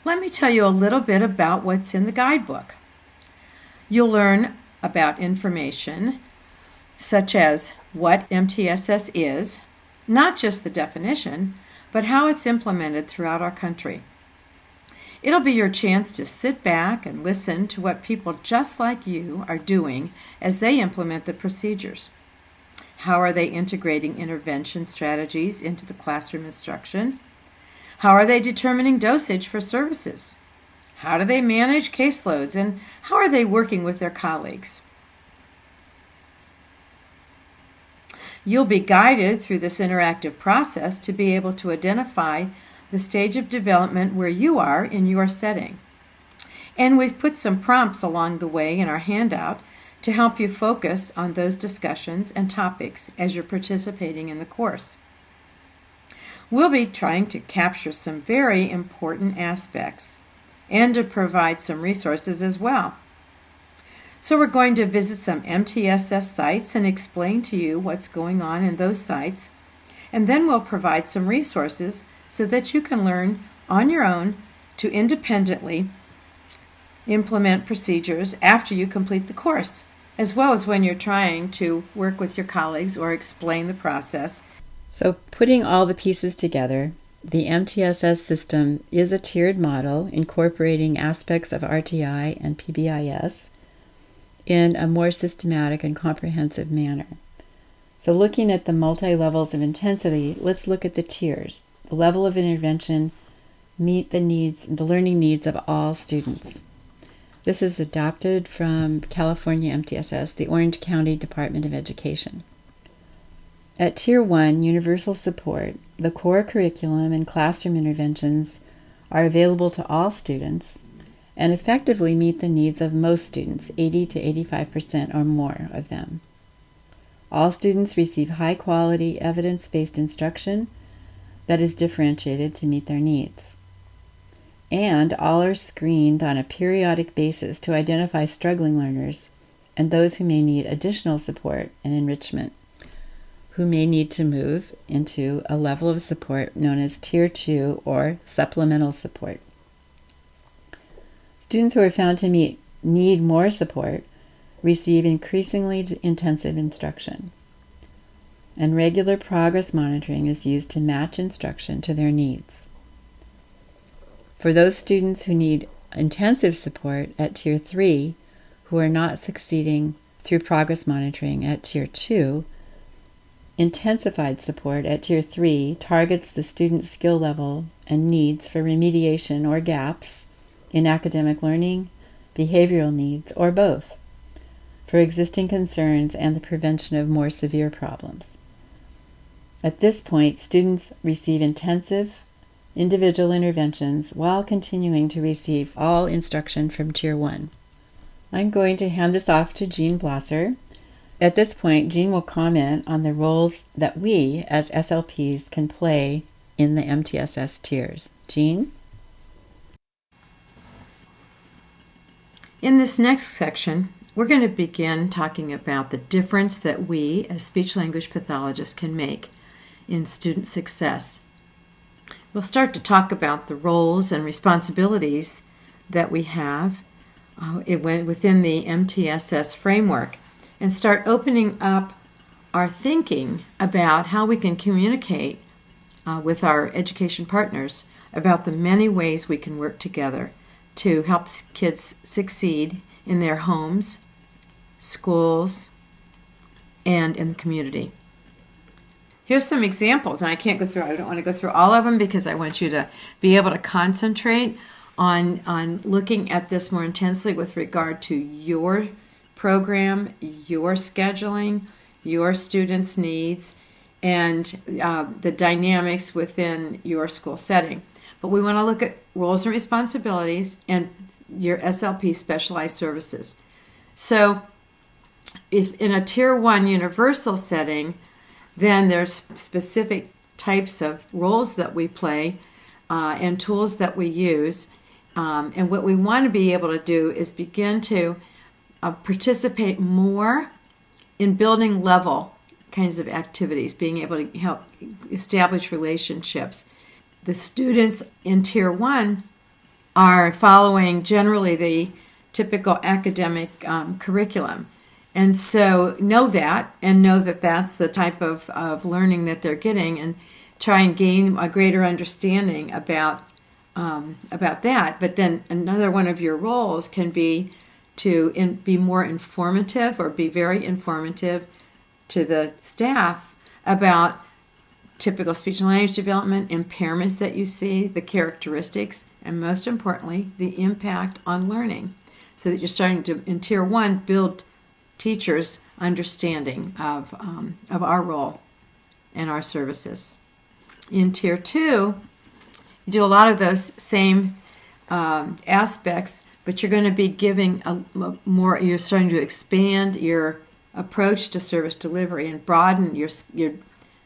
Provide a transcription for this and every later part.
Let me tell you a little bit about what's in the guidebook. You'll learn about information such as what MTSS is, not just the definition, but how it's implemented throughout our country. It'll be your chance to sit back and listen to what people just like you are doing as they implement the procedures. How are they integrating intervention strategies into the classroom instruction? How are they determining dosage for services? How do they manage caseloads, and how are they working with their colleagues? You'll be guided through this interactive process to be able to identify the stage of development where you are in your setting. And we've put some prompts along the way in our handout to help you focus on those discussions and topics as you're participating in the course. We'll be trying to capture some very important aspects and to provide some resources as well. So we're going to visit some MTSS sites and explain to you what's going on in those sites, and then we'll provide some resources so that you can learn on your own to independently implement procedures after you complete the course, as well as when you're trying to work with your colleagues or explain the process. So putting all the pieces together, the MTSS system is a tiered model incorporating aspects of RTI and PBIS in a more systematic and comprehensive manner. So looking at the multi-levels of intensity, let's look at the tiers. The level of intervention meet the learning needs of all students. This is adopted from California MTSS, the Orange County Department of Education. At Tier 1, Universal Support, the core curriculum and classroom interventions are available to all students and effectively meet the needs of most students, 80 to 85% or more of them. All students receive high-quality, evidence-based instruction that is differentiated to meet their needs. And all are screened on a periodic basis to identify struggling learners and those who may need additional support and enrichment, who may need to move into a level of support known as Tier 2 or supplemental support. Students who are found to need more support receive increasingly intensive instruction, and regular progress monitoring is used to match instruction to their needs. For those students who need intensive support at Tier 3, who are not succeeding through progress monitoring at Tier 2, intensified support at Tier 3 targets the student's skill level and needs for remediation or gaps in academic learning, behavioral needs, or both, for existing concerns and the prevention of more severe problems. At this point, students receive intensive individual interventions while continuing to receive all instruction from Tier 1. I'm going to hand this off to Jean Blosser. At this point, Jean will comment on the roles that we as SLPs can play in the MTSS tiers. Jean? In this next section, we're going to begin talking about the difference that we as speech-language pathologists can make in student success. We'll start to talk about the roles and responsibilities that we have within the MTSS framework and start opening up our thinking about how we can communicate with our education partners about the many ways we can work together to help kids succeed in their homes, schools, and in the community. Here's some examples, and I don't want to go through all of them because I want you to be able to concentrate on looking at this more intensely with regard to your program, your scheduling, your students' needs, and the dynamics within your school setting. But we want to look at roles and responsibilities and your SLP specialized services. So if in a Tier 1 universal setting, then there's specific types of roles that we play and tools that we use. And what we want to be able to do is begin to participate more in building level kinds of activities, being able to help establish relationships. The students in Tier 1 are following generally the typical academic curriculum. And so know that, and know that that's the type of learning that they're getting, and try and gain a greater understanding about that. But then another one of your roles can be to be more informative, or be very informative to the staff about typical speech and language development, impairments that you see, the characteristics, and most importantly, the impact on learning. So that you're starting to, in Tier 1, build teachers' understanding of our role and our services. In Tier 2, you do a lot of those same aspects, but you're going to be giving more, you're starting to expand your approach to service delivery and broaden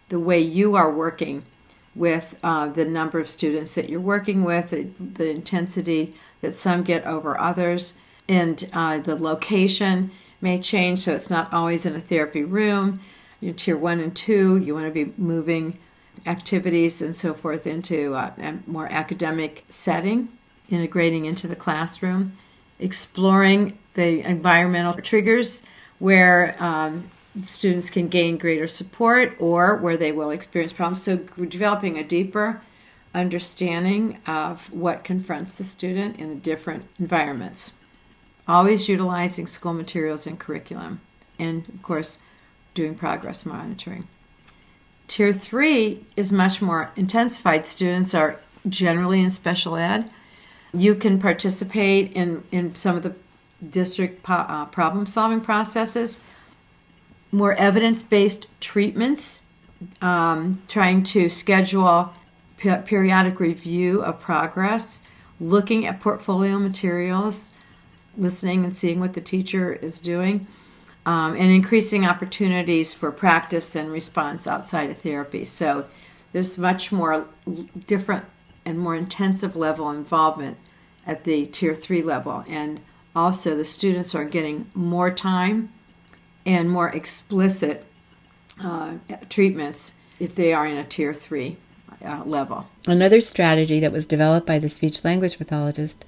the way you are working with the number of students that you're working with, the intensity that some get over others, and the location may change, so it's not always in a therapy room. In Tier 1 and 2, you want to be moving activities and so forth into a more academic setting, integrating into the classroom, exploring the environmental triggers where students can gain greater support or where they will experience problems. So developing a deeper understanding of what confronts the student in the different environments. Always utilizing school materials and curriculum, and of course doing progress monitoring. Tier 3 is much more intensified. Students are generally in special ed. You can participate in some of the district problem-solving processes, more evidence-based treatments, trying to schedule periodic review of progress, looking at portfolio materials, listening and seeing what the teacher is doing, and increasing opportunities for practice and response outside of therapy. So there's much more different and more intensive level involvement at the Tier 3 level. And also the students are getting more time and more explicit treatments if they are in a Tier 3 level. Another strategy that was developed by the speech-language pathologist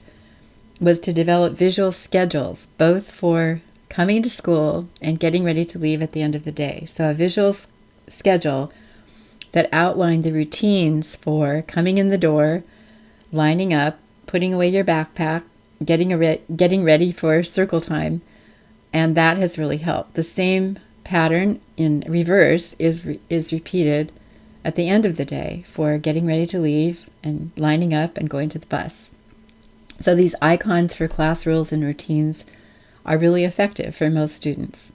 was to develop visual schedules, both for coming to school and getting ready to leave at the end of the day. So a visual schedule that outlined the routines for coming in the door, lining up, putting away your backpack, getting ready for circle time, and that has really helped. The same pattern in reverse is repeated at the end of the day for getting ready to leave and lining up and going to the bus. So these icons for class rules and routines are really effective for most students.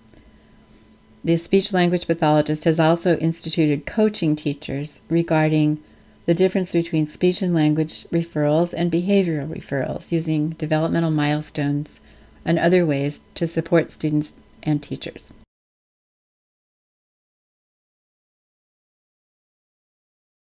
The speech-language pathologist has also instituted coaching teachers regarding the difference between speech and language referrals and behavioral referrals, using developmental milestones and other ways to support students and teachers.